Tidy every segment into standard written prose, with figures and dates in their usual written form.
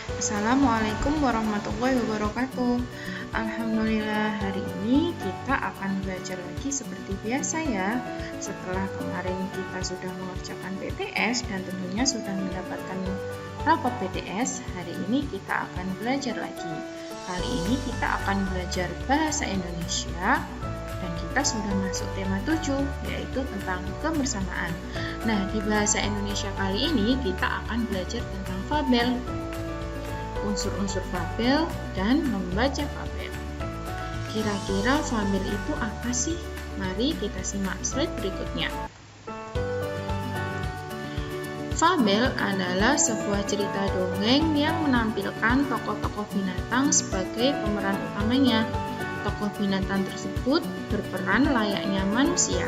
Assalamualaikum warahmatullahi wabarakatuh. Alhamdulillah, hari ini kita akan belajar lagi seperti biasa ya. Setelah kemarin kita sudah mengerjakan PTS dan tentunya sudah mendapatkan rapot PTS, hari ini kita akan belajar lagi. Kali ini kita akan belajar bahasa Indonesia dan kita sudah masuk tema 7, yaitu tentang kebersamaan. Nah, di bahasa Indonesia kali ini kita akan belajar tentang fabel, unsur-unsur fabel, dan membaca fabel. Kira-kira fabel itu apa sih? Mari kita simak slide berikutnya. Fabel adalah sebuah cerita dongeng yang menampilkan tokoh-tokoh binatang sebagai pemeran utamanya. Tokoh binatang tersebut berperan layaknya manusia.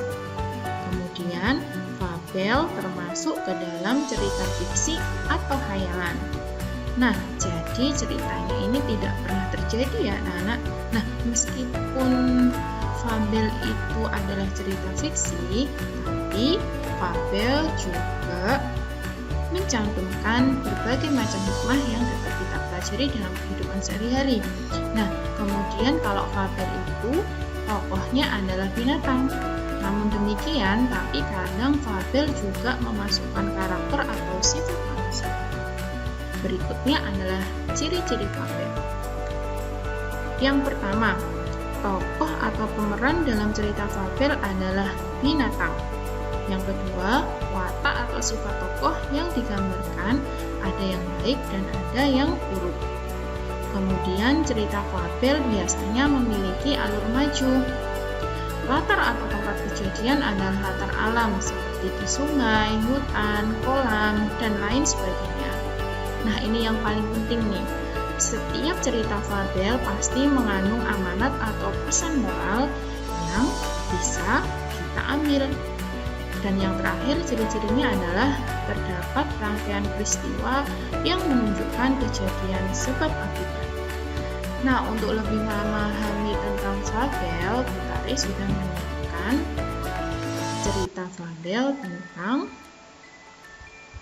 Kemudian, fabel termasuk ke dalam cerita fiksi atau khayalan. Nah, jadi ceritanya ini tidak pernah terjadi ya anak-anak. Nah, meskipun fabel itu adalah cerita fiksi, tapi fabel juga mencantumkan berbagai macam hikmah yang dapat kita pelajari dalam kehidupan sehari-hari. Nah, kemudian kalau fabel itu tokohnya adalah binatang. Namun demikian, tapi kadang fabel juga memasukkan karakter atau sifat manusia. Berikutnya adalah ciri-ciri fabel. Yang pertama, tokoh atau pemeran dalam cerita fabel adalah binatang. Yang kedua, watak atau sifat tokoh yang digambarkan ada yang baik dan ada yang buruk. Kemudian cerita fabel biasanya memiliki alur maju. Latar atau tempat kejadian adalah latar alam seperti di sungai, hutan, kolam, dan lain sebagainya. Nah, ini yang paling penting nih. Setiap cerita fabel pasti mengandung amanat atau pesan moral yang bisa kita ambil. Dan yang terakhir, ciri-cirinya adalah terdapat rangkaian peristiwa yang menunjukkan kejadian sebab akibat. Nah, untuk lebih memahami tentang fabel, Butari sudah menyiapkan cerita fabel tentang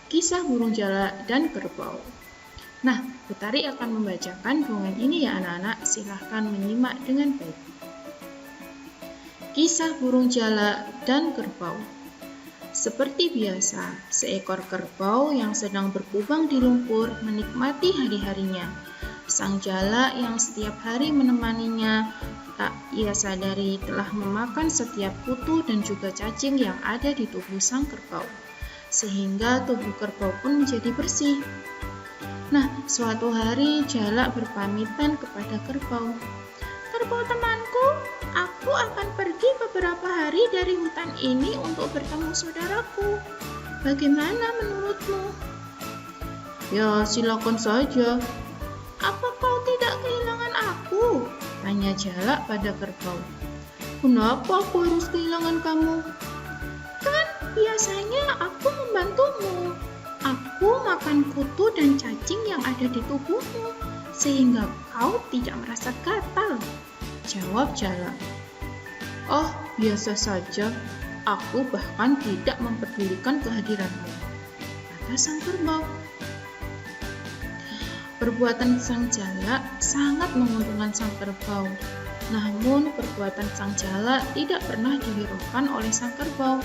kisah burung jalak dan kerbau. Nah, Butari akan membacakan dongeng ini ya anak-anak, silahkan menyimak dengan baik. Kisah burung jalak dan kerbau. Seperti biasa, seekor kerbau yang sedang berkubang di lumpur menikmati hari-harinya. Sang jalak yang setiap hari menemaninya, tak ia sadari telah memakan setiap kutu dan juga cacing yang ada di tubuh sang kerbau, sehingga tubuh kerbau pun menjadi bersih. Nah, suatu hari jalak berpamitan kepada kerbau. "Kerbau temanku, aku akan pergi beberapa hari dari hutan ini untuk bertemu saudaraku. Bagaimana menurutmu?" "Ya, silakan saja." "Apa kau tidak kehilangan aku?" tanya jalak pada kerbau. "Kenapa aku harus kehilangan kamu?" "Kan biasanya aku membantumu. Aku makan kutu dan cacing yang ada di tubuhmu, sehingga kau tidak merasa gatal," jawab jalak. "Oh, biasa saja. Aku bahkan tidak mempedulikan kehadiranmu," kata sang kerbau. Perbuatan sang jalak sangat menguntungkan sang kerbau. Namun, perbuatan sang jalak tidak pernah dihiraukan oleh sang kerbau.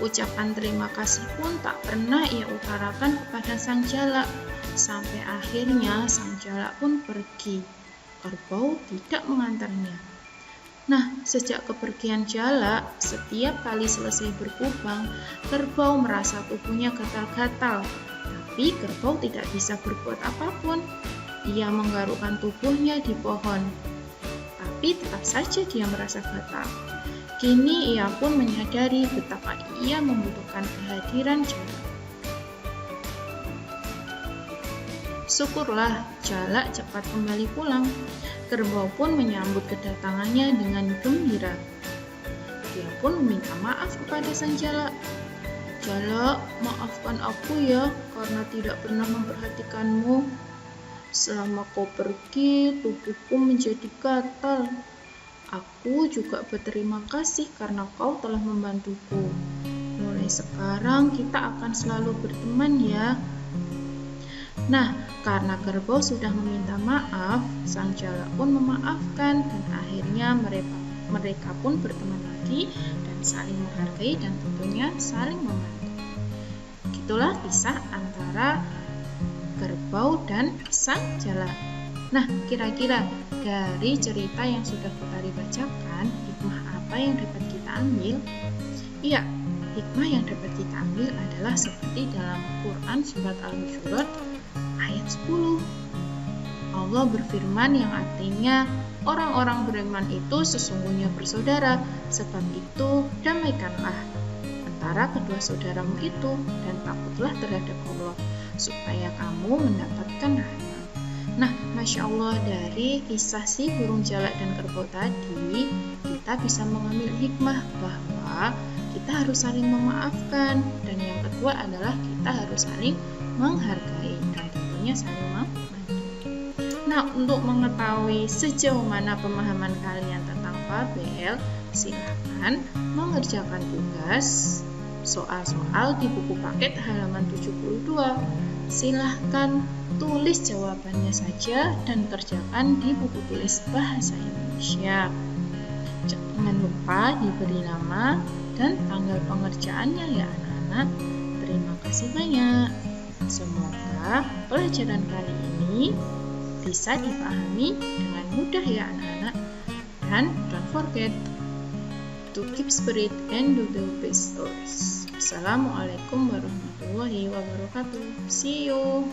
Ucapan terima kasih pun tak pernah ia utarakan kepada sang jalak. Sampai akhirnya sang jalak pun pergi. Kerbau tidak mengantarnya. Nah, sejak kepergian jalak, setiap kali selesai berkubang, kerbau merasa tubuhnya gatal-gatal. Tapi kerbau tidak bisa berbuat apapun. Ia menggarukkan tubuhnya di pohon. Tapi tetap saja dia merasa gatal. Kini ia pun menyadari betapa ia membutuhkan kehadiran jalak. Syukurlah jalak cepat kembali pulang. Kerbau pun menyambut kedatangannya dengan gembira. Dia pun meminta maaf kepada sang jalak. "Jalak, maafkan aku ya karena tidak pernah memperhatikanmu. Selama kau pergi, tubuhku menjadi gatal. Aku juga berterima kasih karena kau telah membantuku. Mulai sekarang kita akan selalu berteman ya." Nah, karena kerbau sudah meminta maaf, sang jala pun memaafkan dan akhirnya mereka pun berteman lagi dan saling menghargai dan tentunya saling membantu. Itulah kisah antara kerbau dan sang jala. Nah, kira-kira dari cerita yang sudah Putari bacakan, hikmah apa yang dapat kita ambil? Iya, hikmah yang dapat kita ambil adalah seperti dalam Quran surat Al-Hujurat ayat 10. Allah berfirman yang artinya, orang-orang beriman itu sesungguhnya bersaudara, sebab itu damaikanlah antara kedua saudaramu itu dan takutlah terhadap Allah, supaya kamu mendapatkan rahmat. Nah, Masya Allah, dari kisah si burung jalak dan kerbau tadi, kita bisa mengambil hikmah bahwa kita harus saling memaafkan, dan yang kedua adalah kita harus saling menghargai dan tentunya saling membantu. Nah, untuk mengetahui sejauh mana pemahaman kalian tentang fabel, silakan mengerjakan tugas soal-soal di buku paket halaman 72. Silahkan tulis jawabannya saja dan kerjakan di buku tulis bahasa Indonesia. Jangan lupa diberi nama dan tanggal pengerjaannya ya anak-anak. Terima kasih banyak. Semoga pelajaran kali ini bisa dipahami dengan mudah ya anak-anak. Dan don't forget to keep spirit and do the best always. Assalamualaikum warahmatullahi wabarakatuh. See you.